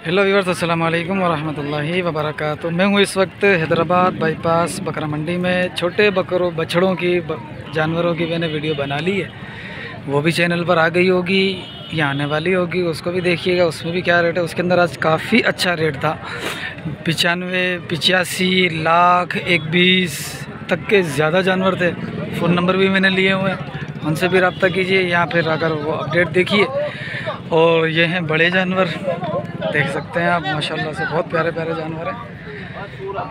Hello viewers, अस्सलाम वालेकुम वरहमतुल्लाहि वबरकातुहू। मैं हूँ इस वक्त हैदराबाद बाईपास बकरा मंडी में। छोटे बछड़ों की जानवरों की मैंने वीडियो बना ली है, वो भी चैनल पर आ गई होगी या आने वाली होगी, उसको भी देखिएगा। उसमें भी क्या रेट है, उसके अंदर आज काफ़ी अच्छा रेट था। 95, 85 लाख 120 तक के ज़्यादा जानवर थे। फ़ोन नंबर भी मैंने लिए हुए हैं, उनसे भी रब्ता कीजिए या फिर अगर वो अपडेट देखिए। और ये हैं बड़े जानवर, देख सकते हैं आप, माशाल्लाह से बहुत प्यारे प्यारे जानवर हैं।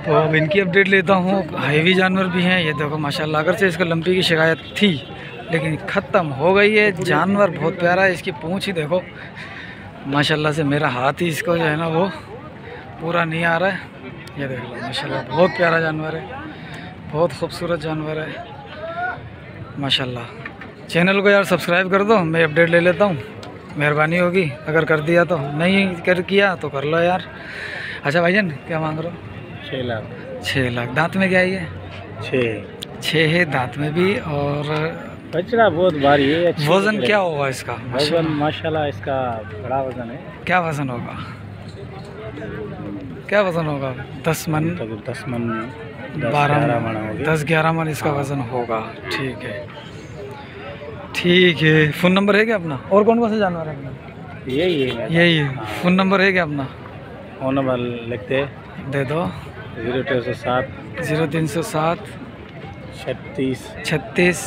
तो अब इनकी अपडेट लेता हूँ। हैवी जानवर भी हैं, ये देखो माशाल्लाह। अगर से इसको लंपी की शिकायत थी लेकिन ख़त्म हो गई है। जानवर बहुत प्यारा है, इसकी पूँछ ही देखो माशाल्लाह से। मेरा हाथ ही इसको जो है ना वो पूरा नहीं आ रहा है। ये देख लो माशाल्लाह, बहुत प्यारा जानवर है, बहुत खूबसूरत जानवर है माशाल्लाह। चैनल को यार सब्सक्राइब कर दो, मैं अपडेट ले लेता हूँ, मेहरबानी होगी। अगर कर दिया तो, नहीं कर किया तो कर लो यार। अच्छा भाईजान, क्या मांग रहे हो? 6 लाख। 6 लाख। दांत में क्या है ये? 6 है दांत में भी। और बछड़ा बहुत भारी है। वज़न क्या होगा इसका? वजन माशाल्लाह इसका बड़ा वजन है। क्या वज़न होगा? क्या वज़न होगा? 10 मन, 10 मन 12 मन, 10-11 मन इसका वज़न होगा। ठीक है, ठीक है। फ़ोन नंबर है क्या अपना? और कौन कौन से जानवर है अपना? यही है। यही है। फ़ोन नंबर है क्या अपना? फ़ोन नंबर लिखते दे दो। 0307 0307 36 36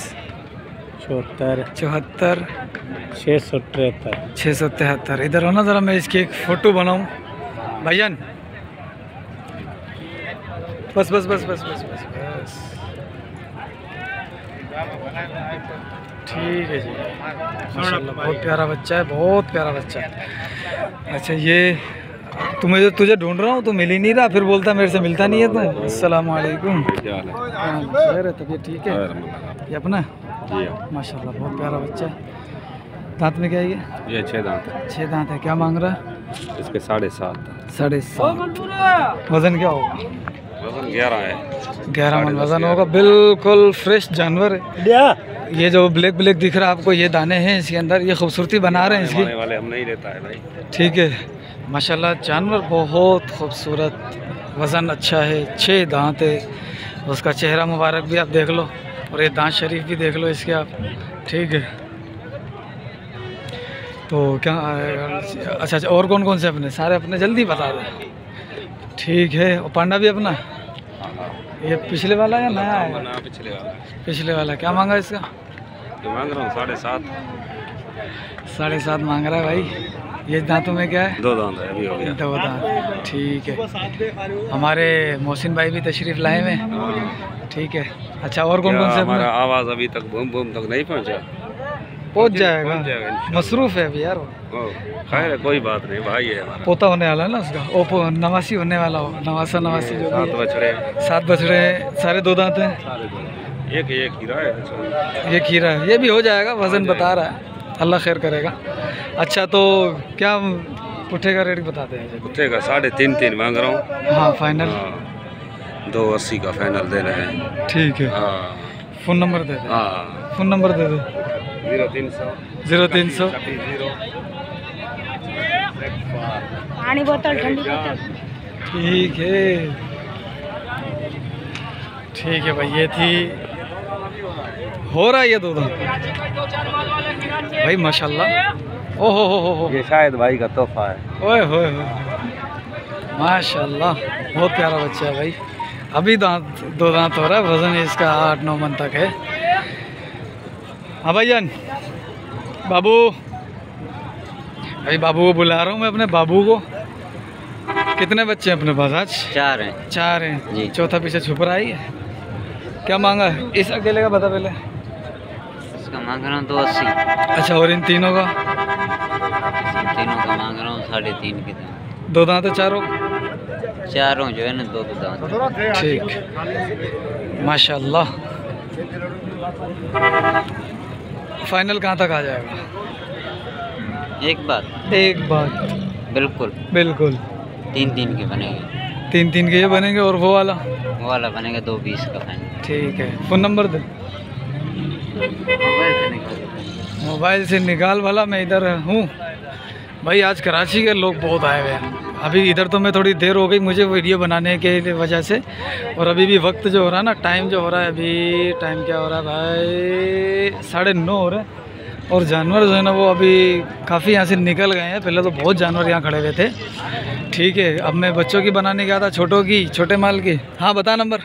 74 74 673 673। इधर हो ना ज़रा, मैं इसकी एक फ़ोटो बनाऊं भाईजान। बस बस बस बस बस बस बस, ठीक है जी। माशाल्लाह बहुत प्यारा बच्चा है, बहुत प्यारा बच्चा है। अच्छा, ये तुझे ढूंढ रहा हूँ तो मिल ही नहीं रहा, फिर बोलता मेरे से मिलता नहीं है तू। अस्सलाम वालेकुम। खैर है, तबीयत ठीक है? ये अपना माशाल्लाह बहुत प्यारा बच्चा है। दांत में क्या है ये? 6 दांत। 6 दांत है। क्या मांग रहा है? इसके 7.5। 7.5। वज़न क्या होगा? वजन 11 है। 11 मन वज़न होगा। बिल्कुल फ्रेश जानवर है। ये जो ब्लैक ब्लैक दिख रहा है आपको, ये दाने हैं इसके अंदर, ये खूबसूरती बना रहे हैं इसकी। वाले हम नहीं लेता है भाई। ठीक है माशाल्लाह, जानवर बहुत खूबसूरत, वज़न अच्छा है, 6 दांत है। उसका चेहरा मुबारक भी आप देख लो, और ये दांत शरीफ भी देख लो इसके आप। ठीक है, तो क्या अच्छा अच्छा, और कौन कौन से अपने? सारे अपने, जल्दी बता दो। ठीक है। और पांडा भी अपना? ये पिछले वाला या नया है? पिछले वाला। क्या मांगा इसका? मांग रहा हूँ 7.5। 7.5 मांग रहा है भाई। ये दांतों में क्या है? 2 दांत है, अभी हो गया। 2 दांत। ठीक है। हमारे मोहसिन भाई भी तशरीफ़ लाए में। ठीक है। अच्छा, और कौन कौन से? हमारा आवाज़ अभी तक बूम बूम तक नहीं पहुँचा। पहुँच जाएगा, मसरूफ़ है अभी यार वो। खैर है, कोई बात नहीं, भाई है हमारा। पोता होने वाला है ना उसका, ओपो नवासी होने वाला हो, नवासी जो 7 बछड़े। 7 बछड़े, सारे 2 दांत हैं। एक हीरा है। ये खीरा है, ये भी हो जाएगा, वज़न बता रहा है, अल्लाह खैर करेगा। अच्छा, तो क्या पुट्ठे का रेट बताते हैं? पुट्ठे का 3.5 मांग रहा हूँ। हाँ, फाइनल 2.80 का फाइनल दे रहे हैं। ठीक है। हाँ। फ़ोन नंबर दे दे। हाँ, फ़ोन नंबर दे दे। 0300 पानी बोतल, ठंडी बोतल। ठीक है, ठीक है भाई। ये थी, हो रहा है ये 2 दांत भाई माशाल्लाह। ओहो हो, ये शायद भाई का तोहफा है। ओए होए होए, माशाल्लाह बहुत प्यारा बच्चा है भाई। अभी 2 दांत हो रहा है, वज़न इसका 8-9 मन तक है। हाँ भाईजान, बाबू भाई, बाबू को बुला रहा हूँ मैं, अपने बाबू को। कितने बच्चे हैं अपने पास आज? 4 हैं। 4 हैं जी। चौथा पीछे छुप रहा ही है। क्या मांगा है इस अकेले का, बता पहले। इसका मांग रहा हूँ 2.80। अच्छा, और इन तीनों का? तीनों का मांग रहा हूँ 3.5 के। 2 दांत है चारों? चारों जो है ना 2 दांत। ठीक, माशाल्लाह। फाइनल कहाँ तक आ जाएगा? एक बात बिल्कुल। 3 के बनेंगे। 3 के ये बनेंगे, और वो वाला? वो वाला बनेगा 2.20 का फाइनल। ठीक है। फ़ोन नंबर दे। मोबाइल से निकाल वाला, मैं इधर हूँ, भाई आज कराची के लोग बहुत आए हुए हैं। अभी इधर तो मैं थोड़ी देर हो गई मुझे वीडियो बनाने के वजह से, और अभी भी वक्त जो हो रहा है ना, टाइम जो हो रहा है अभी, टाइम क्या हो रहा है भाई, 9:30 हो रहे हैं। और जानवर जो है ना वो अभी काफ़ी यहाँ से निकल गए हैं। पहले तो बहुत जानवर यहाँ खड़े हुए थे। ठीक है, अब मैं बच्चों की बनाने गया था, छोटे माल की। हाँ बता नंबर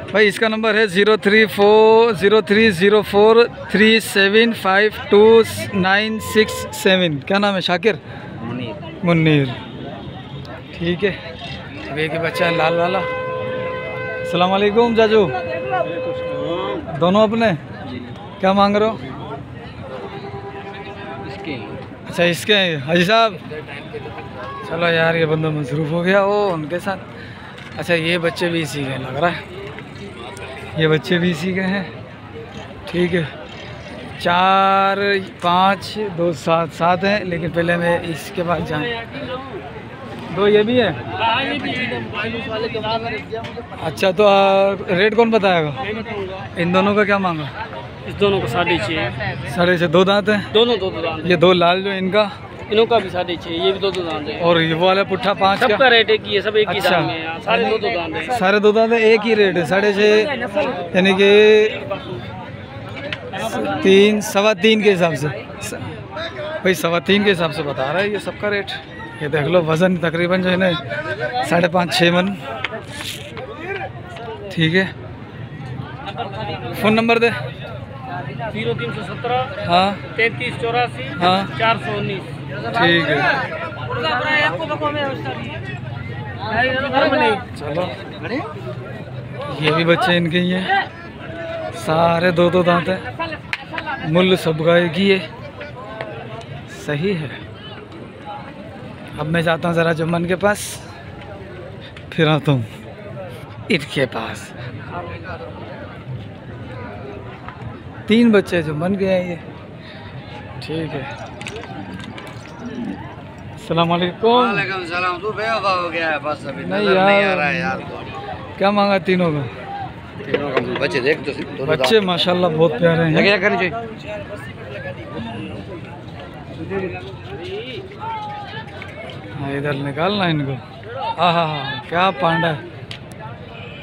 भाई। इसका नंबर है 034043752967। क्या नाम है? शाकिर मुन्नीर। ठीक है, अब एक ही बच्चा है लाल वाला। अस्सलाम वालेकुम जाजू। दोनों अपने क्या मांग रहे हो? अच्छा इसके हैं हाजी साहब। चलो यार ये बंदा मसरूफ़ हो गया वो उनके साथ। अच्छा ये बच्चे भी इसी के लग रहा है, ये बच्चे भी इसी के हैं। ठीक है, 4 5 2 7 हैं, लेकिन पहले मैं इसके बाद जाऊँ। 2 ये भी है। अच्छा तो रेट कौन बताएगा? इन दोनों का क्या मांगा? इस दोनों को 6.5। 6.5। 2 दांत हैं दोनों 2 दांत। ये 2 लाल जो इनका, इनका भी 6.5, ये भी 2 दांत है। और ये वाला पुट्ठा 5 का? सबका रेट एक ही है, सब एक ही अच्छा। दाम में है। सारे 2 दांत है। सारे 2 दांत है, एक ही रेट है 6.5, यानी कि 3 सवा 3 के हिसाब से भाई, 3.25 के हिसाब से बता रहा है ये सबका रेट। ये देख लो वज़न तकरीबन जो है ना 5.5-6 मन। ठीक है, फ़ोन नंबर दे। 0317 हाँ 3384 हाँ 419। ठीक है, चलो ये भी बच्चे इनके ही हैं, सारे 2 दांत हैं। मूल्य सबका एक ही है, सही है। अब मैं जाता हूँ ज़रा जुम्मन के पास, फिर आता हूँ इनके पास। 3 बच्चे जुम्मन के हैं ये। ठीक है, अस्सलाम वालेकुम। वालेकुम सलाम। तू बेवफा हो गया है बस, अभी नहीं नजर नहीं आ यार, रहा है यार। क्या मांगा तीनों का? तीनों का बच्चे देख तो, बच्चे माशाल्लाह बहुत प्यारे हैं। क्या करनी चाहिए? हाँ इधर निकालना इनको। हाँ हाँ हाँ, क्या पांडा है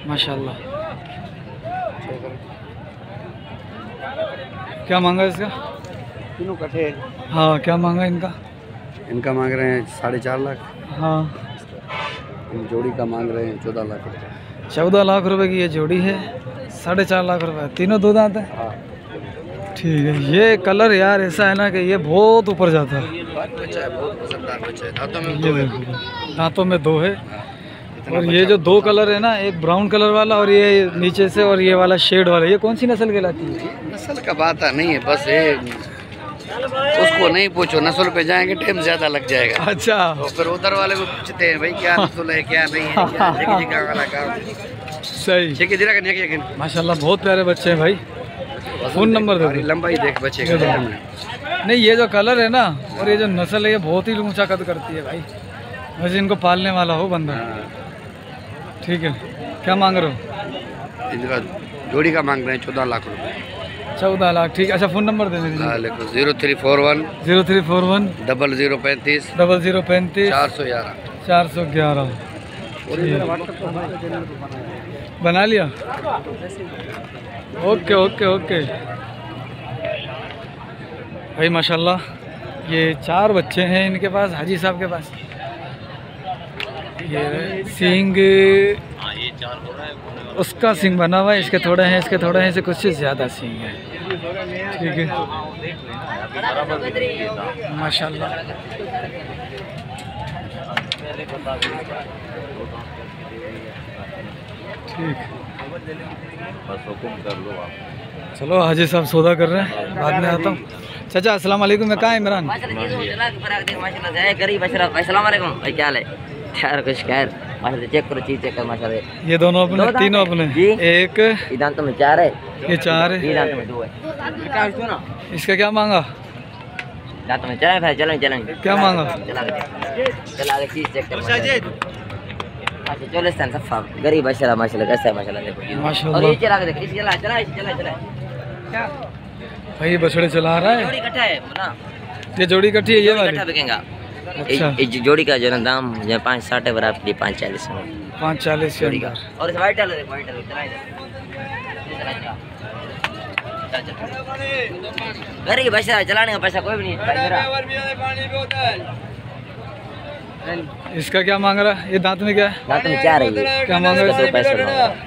माशाल्लाह। क्या मांगा इसका? तीनों कटे। हाँ क्या मांगा इनका? इनका मांग रहे हैं 4.5 लाख। हाँ जोड़ी का मांग रहे हैं 14 लाख। 14 लाख रुपए की ये जोड़ी है, 4.5 लाख रुपए। तीनों 2 दांत हैं। ठीक है, ये कलर यार ऐसा है ना कि ये बहुत ऊपर जाता है। बच्चा है, बहुत पसंददार बच्चा है। दांतों में ये 2 है। देखो, दांतों में 2 है। और ये जो 2 कलर है ना, एक ब्राउन कलर वाला और ये नीचे से, और ये वाला शेड वाला, ये कौन सी नस्ल कहलाती है? नस्ल का बात नहीं है, बस ये उसको नहीं पूछो, नस्ल पे जाएंगे टाइम ज़्यादा लग जाएगा। अच्छा, तो फिर उधर वाले को पूछते हैं भाई क्या नस्ल है क्या नहीं है, क्या जगह वाला काम। सही। ठीक है, दिला करने माशाल्लाह बहुत प्यारे बच्चे हैं भाई। फ़ोन नंबर दे दो। लंबाई देख बच्चे का। नहीं ये जो कलर है ना, और ये जो नस्ल है, ये बहुत ही ऊंचा कद करती है भाई। वैसे इनको पालने वाला हो बंदा। ठीक है, क्या मांग रहे हो? इनका जोड़ी का मांग रहे हैं 14 लाख रुपए। 14 लाख। ठीक है, अच्छा फ़ोन नंबर दे दीजिए। 0341 0341 0035 0035 411। 411। बना लिया? ओके ओके ओके भाई माशाल्लाह। ये 4 बच्चे हैं इनके पास, हाजी साहब के पास। ये सींग, उसका सींग बना हुआ है, इसके थोड़े हैं, इसके थोड़े हैं, इसे कुछ ज़्यादा सींग है। ठीक है माशाल्लाह। ठीक, चलो हाजी साहब सौदा कर रहे हैं, बाद में आता हूँ। चाचा अस्सलाम वालेकुम। मैं कहाँ है इमरान? भाई क्या हाल है? खैर कुछ खैर माशाल्लाह, चेक करो चीज चेक कर माशाल्लाह। ये दोनों अपने, तीनों अपने? एक ये दांतों में 4 है, ये 4 है, ये दांतों में 2 है। इसका क्या मांगा? दांतों में चला भाई, चलेंगे चलेंगे। क्या मांगा? चला के चीज चेक कर अच्छा। चलो इस सफा गरीब माशाल्लाह माशाल्लाह, कैसा है माशाल्लाह देखो माशाल्लाह। और ये चला के देख, चला चला चला चला भाई ये बछड़े चला रहा है। जोड़ी इकट्ठा है ना, ये जोड़ी कटी है ये वाली? इकट्ठा बिकेगा। अच्छा। इस जोड़ी का जो ना दाम जो 560 है, पर आपके लिए 540 में 540 जोड़ी का। और इस वाइट वाले देखो, वाइट वाले घर की बस चलाने का पैसा कोई भी नहीं भाई मेरा। इसका क्या मांग रहा है? ये दांत में क्या है? दांत में क्या रही है? क्या मांग रहा है? 2 पैसे।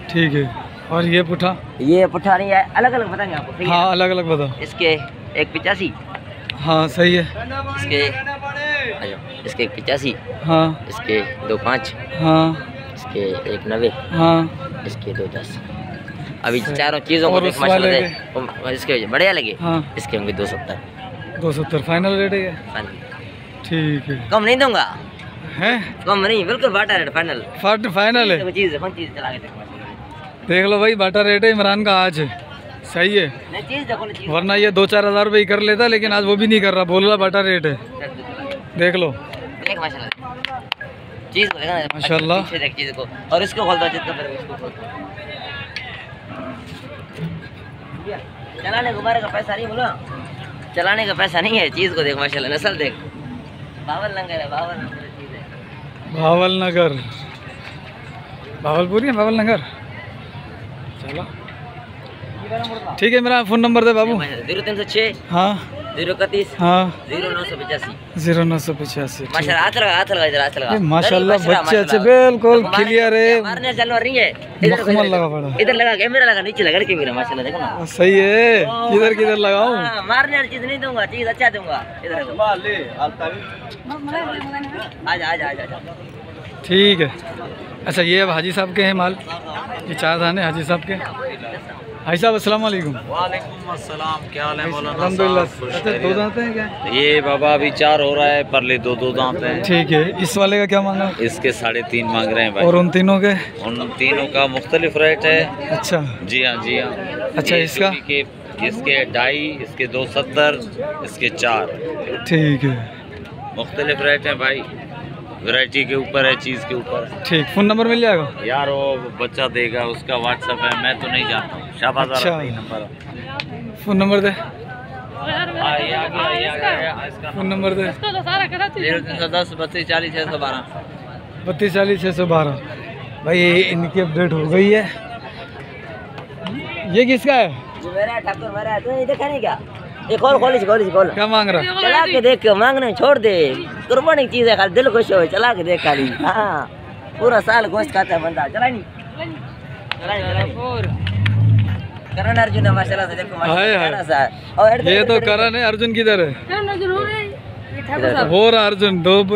ठीक है। और ये पुठा? ये पुठा नहीं है, अलग अलग बताएंगे आपको, ठीक है? हाँ अलग अलग बताओ। इसके 185। हाँ सही है। इसके इसके 185। हाँ। इसके 2.5। हाँ। इसके 1.90। हाँ। इसके 2.10। अभी चारों चीज़ों को और देख उस वाले माशाल्लाह इसके बढ़िया लगे। हाँ। इसके होंगे 270। 270 फाइनल रेट है ये? ठीक है। कम नहीं दूंगा, हैं? कम नहीं, बिल्कुल बाटा रेट फाइनल। फाइनल है? चीज़ कौन चीज़ चला के देखो। देख लो भाई, बाटा रेट है इमरान का आज। सही है, नहीं चीज़ देखो ना, चीज़ वरना ये 2-4 हज़ार रुपये ही कर लेता, लेकिन आज वो भी नहीं कर रहा, बोल रहा बाटा रेट है। देख लो देख माशाल्लाह, चीज़ को देखना माशाल्लाह। पीछे देख चीज़ को, और इसको खोलता जितना पर इसको खोलता। चलाने गुब्बारे का पैसा नहीं बोला, चलाने का पैसा नहीं है, चीज़ को देख माशाल्लाह, नस्ल देख। बावल नगर है, बावल नगर चीज़ है। भावल नगर, भावलपुर है भावल नगर। चलो ठीक है, मेरा फ़ोन नंबर दे बाबू। 0306। हाँ 031। हाँ 0985। 0985। माशाल्लाह हाथ लगा, हाथ लगा, इधर हाथ लगा। माशाल्लाह बच्चे अच्छे बिल्कुल क्लियर है, मारने चल रही है। मखमल लगा पड़ा। इधर लगा, कैमरा लगा, नीचे लगा कैमरा, माशाल्लाह देखो ना। सही है, किधर किधर लगाऊं? हाँ, मारने वाली चीज नहीं दूंगा, चीज अच्छा दूंगा। इधर आजा आजा आजा आजा। ठीक है। अच्छा ये अब हाजी साहब के हैं माल, ये 4 दाने हाजी साहब के। हाजी साहब अस्सलाम वालेकुम। वालेकुम अस्सलाम, क्या हाल है मौलाना अल्हम्दुलिल्लाह। साहब? अच्छा 2 दांत हैं क्या? ये बाबा अभी 4 हो रहा है, परले 2 दांत हैं। ठीक है। इस वाले का क्या मांगा? इसके 3.5 मांग रहे हैं भाई। और उन तीनों के? उन तीनों का मुख्तलिफ रेट है। अच्छा जी हाँ जी हाँ। अच्छा, ये इसका? के इसके 2.5, इसके 270, इसके 4 ठीक है। मुख्तलिफ रेट है भाई, वैरायटी के ऊपर है, चीज़ के ऊपर है। ठीक, फ़ोन नंबर मिल जाएगा? यार वो बच्चा देगा, उसका व्हाट्सएप है, मैं तो नहीं जानता हूँ। शाबाश अच्छा। नंबर, फ़ोन नंबर दे, आगे आगे आगे इसका फ़ोन नंबर दे। 0310 32 40 612। 32 40 612। भाई इनकी अपडेट हो गई है। ये किसका है? ये मेरा ठाकुर मेरा है, तू देखा नहीं क्या? ये खोल खोल खोल। क्या मांग रहा है? चला के देख, मांगने छोड़ दे, कुर्बानी की चीज है, खाली दिल खुश हो, चला के देख खाली। हाँ पूरा साल गोश्त खाता है बंदा। चला नहीं करण अर्जुन है माशाल्लाह से, देखो हाय हाय। माशाल्लाह। और ये तो करण है, अर्जुन किधर है? वो रहा अर्जुन।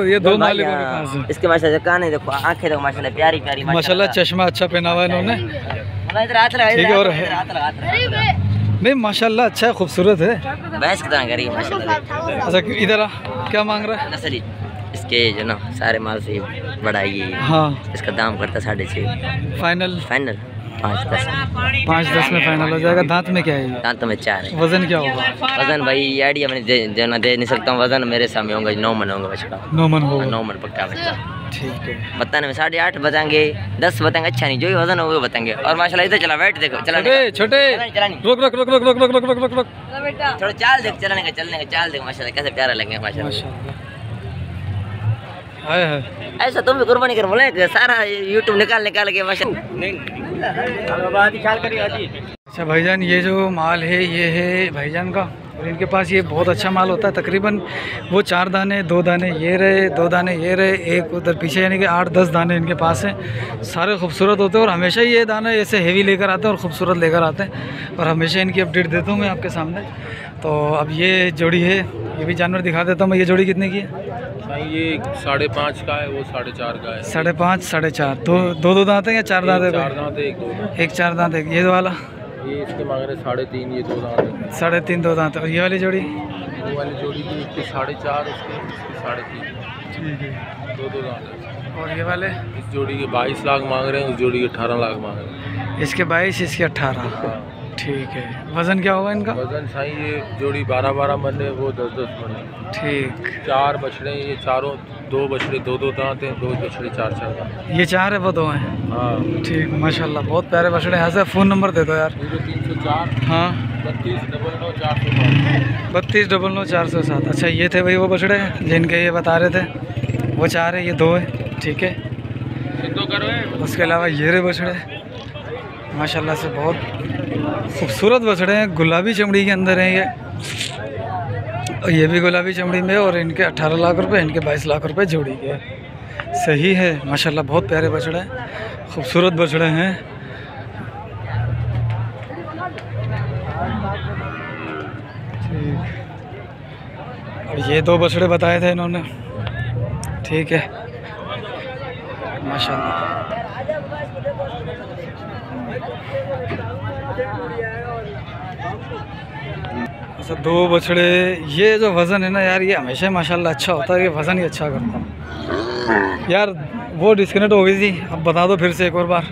ये दो मालिकों के पास है। इसके माशाल्लाह कान है, देखो आंखें देखो माशाल्लाह, प्यारी प्यारी माशाल्लाह। चश्मा अच्छा पहना हुआ है इन्होंने। इधर हाथ लगा, ठीक है, और है। हाथ लगा। नहीं माशाल्लाह अच्छा है, खूबसूरत है। भैंस की तरह करी माशाल्लाह। अच्छा इधर आ, क्या मांग रहा है? नसली इसके जो ना सारे माल से बड़ा ये। हाँ इसका दाम करता 6.5। फाइनल? फाइनल 5-10। 5-10 में फाइनल हो जाएगा। दांत में क्या है ये? दांतों में 4 है। वजन क्या होगा? वजन भाई ये आइडिया मैंने दे नहीं सकता हूँ। वजन मेरे सामने होगा 9 मन होगा बछड़ा। 9 मन होगा। 9 मन पक्का बच्चा। ठीक है। बताने में 8.5 बताएंगे, 10 बताएंगे, अच्छा नहीं, जो ही वजन होगा वो बताएंगे। और माशाल्लाह इधर चला, बैठ देखो, चला छोटे छोटे चला नहीं, रुक रुक रुक रुक रुक रुक रुक रुक रुक रुक। थोड़ा चाल देख, चलने का चाल देख माशाल्लाह, कैसे प्यारा लगे माशाल्लाह। माशाल्लाह। हाय हाय। ऐसा तुम भी कुर्बानी कर बोले, सारा यूट्यूब निकाल के माशाल्लाह। अच्छा भाईजान, ये जो माल है ये है भाईजान का, और इनके पास ये बहुत अच्छा माल होता है। तकरीबन वो 4 दाने, 2 दाने ये रहे, 2 दाने ये रहे, एक उधर पीछे, यानी कि 8-10 दाने इनके पास हैं। सारे खूबसूरत होते हैं और हमेशा ये दाने ऐसे हेवी लेकर आते हैं और ख़ूबसूरत लेकर आते हैं, और हमेशा इनकी अपडेट देता हूँ मैं आपके सामने। तो अब ये जोड़ी है, ये भी जानवर दिखा देता हूँ मैं। ये जोड़ी कितने की है? ये 5.5 का है, वो 4.5 का है। 5.5 4.5। दो दांत हैं या 4 दांत है? 4 दांत है, एक 4 दांत है। ये वाला? ये इसके मांग रहे 3.5, ये 2 दांत है। 3.5 2 दांत। और ये वाली जोड़ी? वो वाली जोड़ी की इसकी 4.5, इसकी 3.5। ठीक है। 2 दांत है। और ये वाले? इस जोड़ी के 22 लाख मांग रहे हैं, उस जोड़ी के 18 लाख मांग रहे हैं। इसके 22, इसके 18। ठीक है। वज़न क्या होगा इनका? वजन साईं ये जोड़ी 12-12 मन है, वो 10-10 मन है। ठीक। 4 बछड़े, ये चारों दो बछड़े दो दांत हैं, 2 बछड़े 4 दांत। ये 4 है, वो 2 हैं। हाँ ठीक, माशाल्लाह बहुत प्यारे बछड़े हैं। ऐसा फ़ोन नंबर दे दो यार। 0304 हाँ 32 32 407। अच्छा ये थे भाई वो बछड़े जिनके ये बता रहे थे, वो 4 है, ये 2 है। ठीक है, उसके अलावा ये रहे बछड़े माशाल्लाह से बहुत खूबसूरत बछड़े हैं, गुलाबी चमड़ी के अंदर हैं ये, और ये भी गुलाबी चमड़ी में, और इनके 18 लाख रुपए, इनके 22 लाख रुपए जोड़ी के। सही है माशाल्लाह, बहुत प्यारे बछड़े हैं, खूबसूरत बछड़े हैं। ठीक, और ये 2 बछड़े बताए थे इन्होंने। ठीक है माशाल्लाह। अच्छा 2 बछड़े, ये जो वज़न है ना यार, ये हमेशा माशाल्लाह अच्छा होता है, ये वज़न ही अच्छा करता है यार। वो डिस्कनेक्ट हो गई थी, अब बता दो फिर से एक और बार,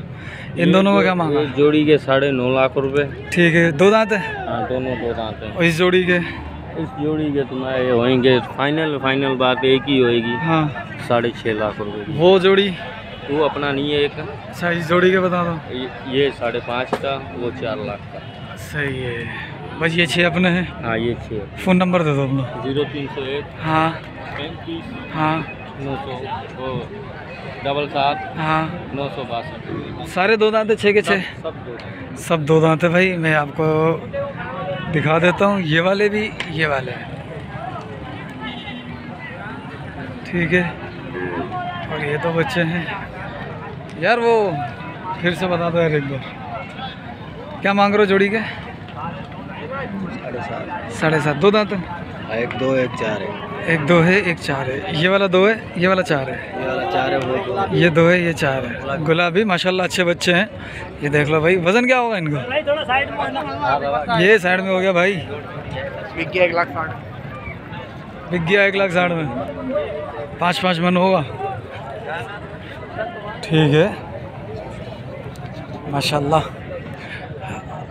इन दोनों का क्या मांगा? जोड़ी के 9.5 लाख रुपए। ठीक है, 2 दांत है? हाँ दोनों 2 दांत हैं। और इस जोड़ी के? इस जोड़ी के तुम्हारे होंगे फाइनल बात एक ही होएगी। हाँ 6.5 लाख रुपए की। वो जोड़ी वो अपना नहीं है एक। अच्छा इस जोड़ी के बता दो। ये 5.5 का, वो 4 लाख का। सही है, बस ये 6 अपने हैं। हाँ ये 6। फ़ोन नंबर दे दो अपना। 0301 हाँ 35 हाँ 977 हाँ 962। सारे 2 दांत है? 6 के 6? सब 2 दांत है भाई। मैं आपको दिखा देता हूँ, ये वाले भी, ये वाले। ठीक है, और ये तो बच्चे हैं यार। वो फिर से बता दो यार एक बार, क्या मांग रहे हो जोड़ी के? 7.5। 2 दांत है? 1 2 1 4 है। 1 2 है, 1 4 है। ये वाला 2 है, ये वाला 4 है। ये वाला 4 है, वो 2। ये 2 है, ये 4 है। गुलाबी माशाल्लाह अच्छे बच्चे हैं। ये देख लो भाई, वज़न क्या होगा इनका? ये साइड में हो गया भाई, बिक गया 1,60,000। बिक गया 1,60,000 में, 5 मन होगा। ठीक है माशाल्लाह।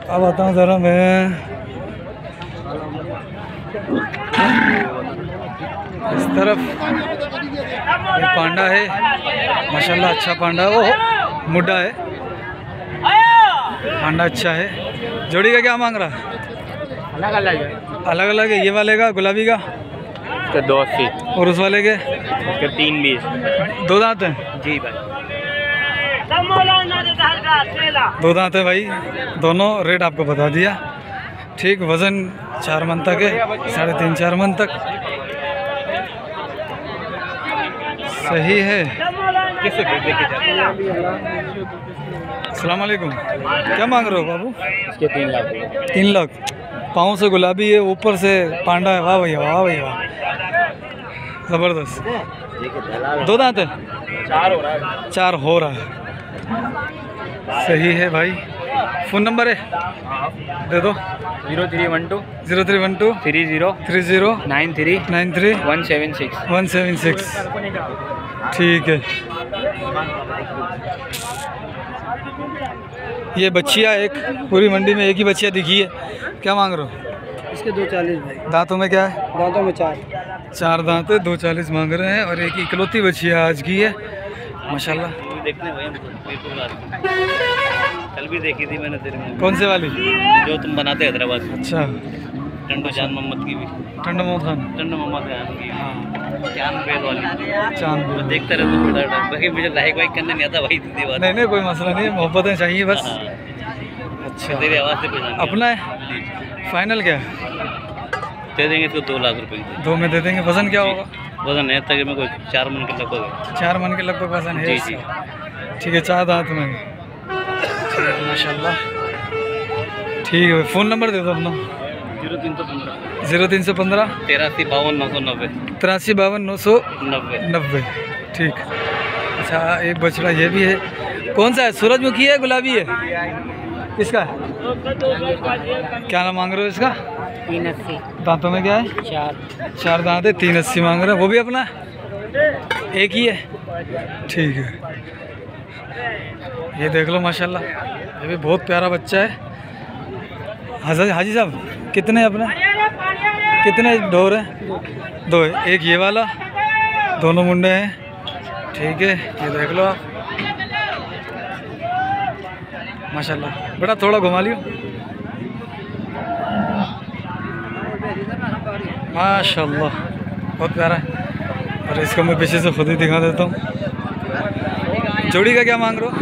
अब आता हूँ ज़रा मैं इस तरफ। ये पांडा है माशाल्लाह, अच्छा पांडा है, वो मुड्डा है, पांडा अच्छा है। जोड़ी का क्या मांग रहा है? अलग अलग है। ये वाले का, गुलाबी का? 280। और उस वाले के? 320। 2 दांत हैं? जी भाई। 2 दांत है भाई, दोनों रेट आपको बता दिया। ठीक, वज़न 4 मन तक है, 3.5 4 मन तक। सही है। अस्सलाम वालेकुम, क्या मांग रहे हो बाबू? इसके 3 लाख। 3 लाख। पाँव से गुलाबी है, ऊपर से पांडा है। वाह भैया, वाह भैया, ज़बरदस्त। 2 दांत है? 4 हो रहा है। सही है भाई। फ़ोन नंबर है दे दो। 0312 0312 30 30 93 93 176। 176। ठीक है। ये बच्चियाँ एक पूरी मंडी में एक ही बच्चियाँ दिखी है, क्या मांग रहे हो? इसके 240 भाई। दांतों में क्या है? दांतों में 4। 4 दांत है, 240 मांग रहे हैं, और एक इकलौती बच्चियाँ आज की है माशाल्लाह। देखने कल भी देखी थी मैंने तेरे में। कौन से वाली? जो तुम बनाते हैदराबाद। अच्छा, टंडो चांद मोहम्मद की भी। टंडो मोहम्मद खान। टंडो मोहम्मद खान की। हाँ चांद बेद वाली। चांद तो देखता रहता हूँ थोड़ा, बाकी मुझे लाइक वाइक करने नहीं आता भाई, सीधी बात। नहीं कोई मसला नहीं, मोहब्बतें चाहिए बस। अच्छा, तेरी आवाज़ से पहचान अपना है। फाइनल क्या है? दे देंगे इसको 2 लाख रुपए। 2 में दे देंगे। वज़न क्या होगा? वजन है तक में कोई 4 मन के लगभग है। 4 मन के लगभग वज़न है जी इसका। ठीक है, 4 दांत में। ठीक है माशाल्लाह। ठीक है, फ़ोन नंबर दे दो अपना। 0315 0315 83 52 990 83 52 990। ठीक। अच्छा, एक बछड़ा ये भी है, कौन सा है? सूरजमुखी है, गुलाबी है? किसका है? क्या नाम मांग रहे हो इसका? 380। दांतों में क्या है? 4 दांत है, 380 मांग रहे हैं। वो भी अपना एक ही है? ठीक है, ये देख लो माशाल्लाह, ये भी बहुत प्यारा बच्चा है। हाजी साहब कितने अपने, कितने ढोर हैं? 2 है। एक ये वाला दोनों मुंडे हैं, ठीक है। ये देख लो आप, माशाल्लाह। बेटा थोड़ा घुमा लियो, माशाल्लाह बहुत प्यारा है। और इसको मैं पीछे से खुद ही दिखा देता हूँ। जोड़ी का क्या मांग रहे हो?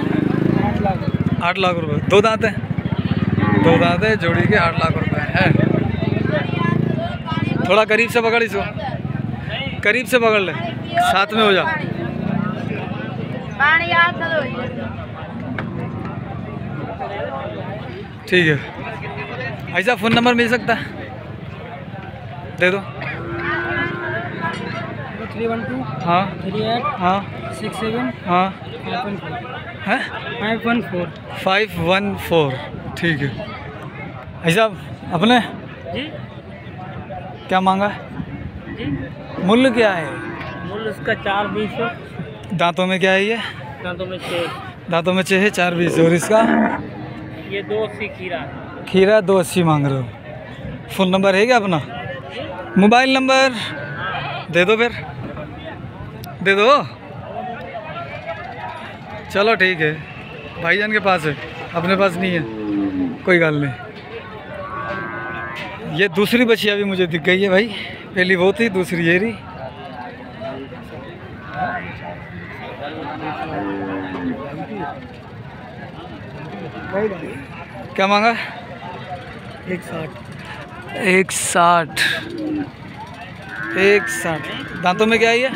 8 लाख रुपए। 2 दांत हैं, 2 दांत है, जोड़ी के 8 लाख रुपए हैं। थोड़ा करीब से पकड़ इसको, करीब से पकड़ ले, साथ में हो जा। ठीक है। ऐसा फ़ोन नंबर मिल सकता है? दे दो। 312 हाँ 38 हाँ 67 हाँ 514 है 514 514, ठीक है। ऐसा अपने जी क्या मांगा है? जी मूल्य क्या है? मूल्य इसका 420। दांतों में क्या है ये? दांतों में 6, दांतों में 6 है, 420। और इसका ये 280 खीरा है। खीरा 280 मांग रहे हो। फ़ोन नंबर है क्या अपना? मोबाइल नंबर दे दो, फिर दे दो। चलो ठीक है, भाईजान के पास है, अपने पास नहीं है, कोई गल नहीं। ये दूसरी बच्चियाँ भी मुझे दिख गई है भाई, पहली वो थी, दूसरी ये रही। क्या मांगा? 160। 160। दांतों में क्या है ये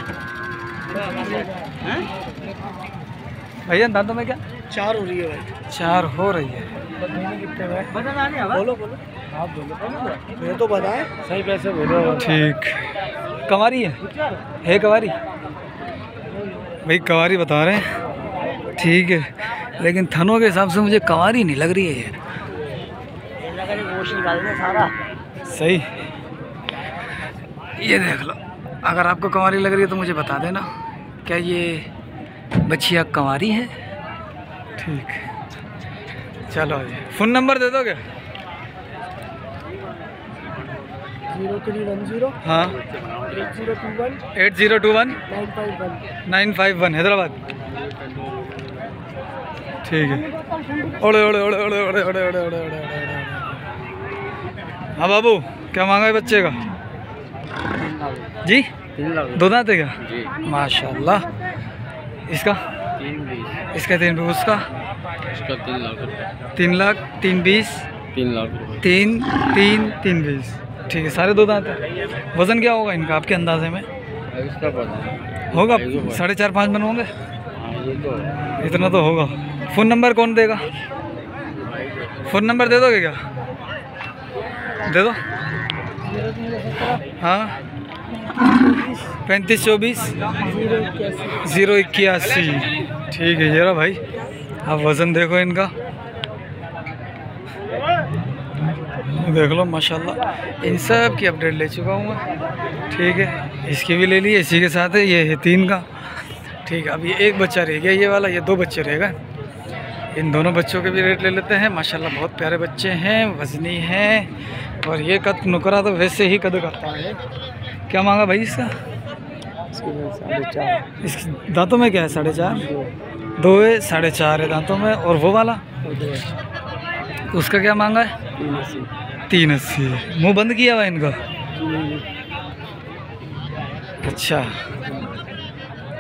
भैया? दांतों में क्या? 4 हो रही है भाई। 4 हो रही है। बोलो बोलो, आप बोलो, ये तो बताए सही पैसे बोलो। ठीक। कवारी है कवारी भाई? कवारी बता रहे हैं, ठीक है, लेकिन थनों के हिसाब से मुझे कवारी नहीं लग रही है ये। सारा सही। ये देख लो, अगर आपको कंवारी लग रही है तो मुझे बता देना, क्या ये बच्चियाँ कंवारी है? ठीक, चलो ये फ़ोन नंबर दे दोगे? 0310 हाँ 8021 8021 951। 951 हैदराबाद। ठीक है। ओड़े ओड़े ओड़े ओड़े ओड़े ओड़े ओड़े ओड़े ओड़े ओड़े। हाँ बाबू, क्या मांगा है बच्चे का? जी 3 लाख। 2 दांत है क्या? जी। माशाल्लाह। इसका 320। इसका 3, उसका इसका 3 लाख रुपये। 3 लाख 320 3 लाख रुपये। 320। ठीक है, सारे 2 दांत है। वज़न क्या होगा इनका आपके अंदाजे में? इसका पता होगा 4.5-5 मन होंगे, ये तो इतना तो होगा। फ़ोन नंबर कौन देगा? फ़ोन नंबर दे दोगे क्या? दे दो। हाँ 3524 081। ठीक है, ये रहा भाई। अब वज़न देखो इनका, देख लो माशाल्लाह। इन सब की अपडेट ले चुका हूँ मैं, ठीक है। इसकी भी ले ली, इसी के साथ है, ये है 3 का, ठीक है। अब ये एक बच्चा रह गया, ये वाला, ये 2 बच्चे रह गए। इन दोनों बच्चों के भी रेट ले लेते हैं। माशाल्लाह बहुत प्यारे बच्चे हैं, वज़नी हैं, और ये कद नुकरा तो वैसे ही कद करता है। क्या मांगा भाई इसका? 4.5। इसकी दांतों में क्या है? 4.5। 2 है, 4.5 है दांतों में। और वो वाला उसका क्या मांगा है? 380। मुँह बंद किया हुआ इनका? अच्छा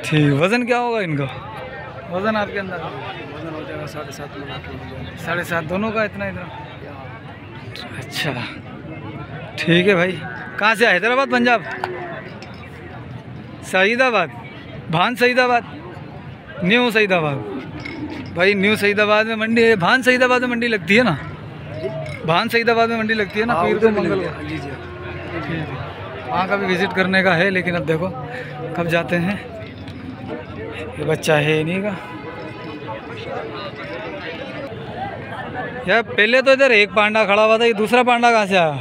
ठीक। वज़न क्या होगा इनका? वज़न आपके अंदर? वजन हो जाएगा 7.5। 7.5 दोनों का? इतना इतना? अच्छा ठीक है भाई। कहाँ से? हैदराबाद, पंजाब, सईदाबाद, भान सईदाबाद, न्यू सईदाबाद। भाई न्यू सईदाबाद में मंडी है, भान सईदाबाद में मंडी लगती है ना? भान सईदाबाद में मंडी लगती है ना, पीर को मंगल को। ठीक है, वहाँ का भी विज़िट करने का है, लेकिन अब देखो कब जाते हैं। ये बच्चा है इन्हीं का यार। पहले तो इधर एक पांडा खड़ा हुआ था, ये दूसरा पांडा कहाँ से आया?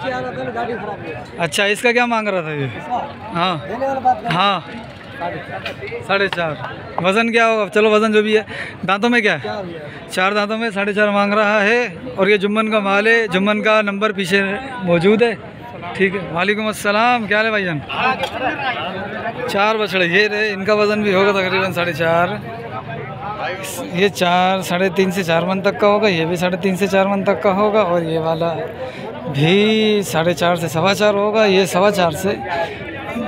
गाड़ी खराब। अच्छा, इसका क्या मांग रहा था ये? हाँ हाँ 4.5। वज़न क्या होगा? चलो वज़न जो भी है। दांतों में क्या है? 4 दांतों में 4.5 मांग रहा है। और ये जुम्मन का माल है, जुम्मन का नंबर पीछे मौजूद है। ठीक है, वालेकुम अस्सलाम, क्या हाल है भाईजान? 4 बछड़े ये रहे, इनका वज़न भी होगा तकरीबन 4.5, ये 4 3.5 से 4 मन तक का होगा, ये भी 3.5 से 4 मन तक का होगा, और ये वाला भी 4.5 से 4.25 होगा, ये 4.25 से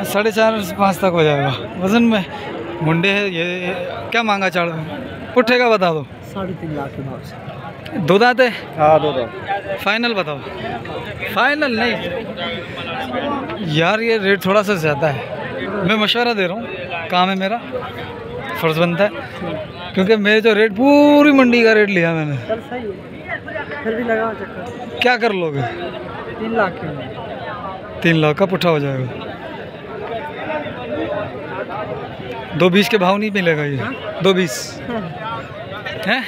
4.5-5 तक हो जाएगा वज़न में। मुंडे है ये। क्या मांगा चाड़ पुट्ठे का बता दो? 3.5 लाख के भाव से। 2 दांत है? हाँ 2 दांत। फाइनल बताओ। फाइनल नहीं यार, ये रेट थोड़ा सा ज़्यादा है। मैं मशवरा दे रहा हूँ, काम है मेरा, फ़र्ज़ बनता है, क्योंकि मेरे जो रेट पूरी मंडी का रेट लिया मैंने। चल सही है, फिर भी लगाओ चक्कर। क्या कर लोगे? 3 लाख के। 3 लाख का पुट्ठा हो जाएगा। 2.20 के भाव नहीं मिलेगा ये। 2.20 है,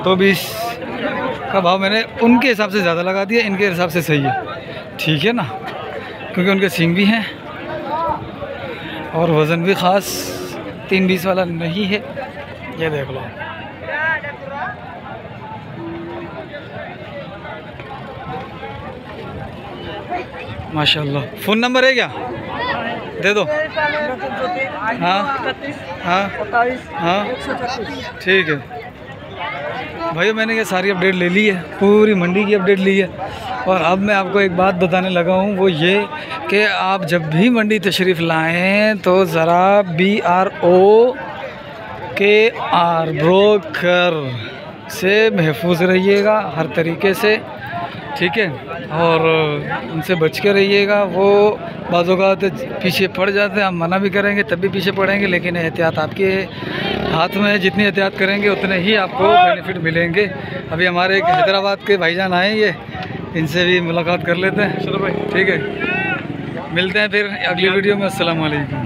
2.20 का भाव मैंने उनके हिसाब से ज़्यादा लगा दिया, इनके हिसाब से सही है, ठीक है ना, क्योंकि उनके सींग भी हैं और वज़न भी ख़ास 3.20 वाला नहीं है। ये देख लो, माशाल्लाह। फ़ोन नंबर है क्या? दे दो। हाँ हाँ हाँ, ठीक है भाई, मैंने ये सारी अपडेट ले ली है, पूरी मंडी की अपडेट ली है। और अब मैं आपको एक बात बताने लगा हूँ, वो ये कि आप जब भी मंडी तशरीफ़ लाएँ तो ज़रा BROKR ब्रोकर से महफूज रहिएगा हर तरीके से, ठीक है, और उनसे बच के रहिएगा। वो बाज़-औक़ात पीछे पड़ जाते हैं, हम मना भी करेंगे तब भी पीछे पड़ेंगे, लेकिन एहतियात आपके हाथ में है, जितनी एहतियात करेंगे उतने ही आपको बेनिफिट मिलेंगे। अभी हमारे एक हैदराबाद के भाईजान आए, ये इनसे भी मुलाकात कर लेते हैं। चलो भाई, ठीक है, मिलते हैं फिर अगली वीडियो में। अस्सलाम वालेकुम।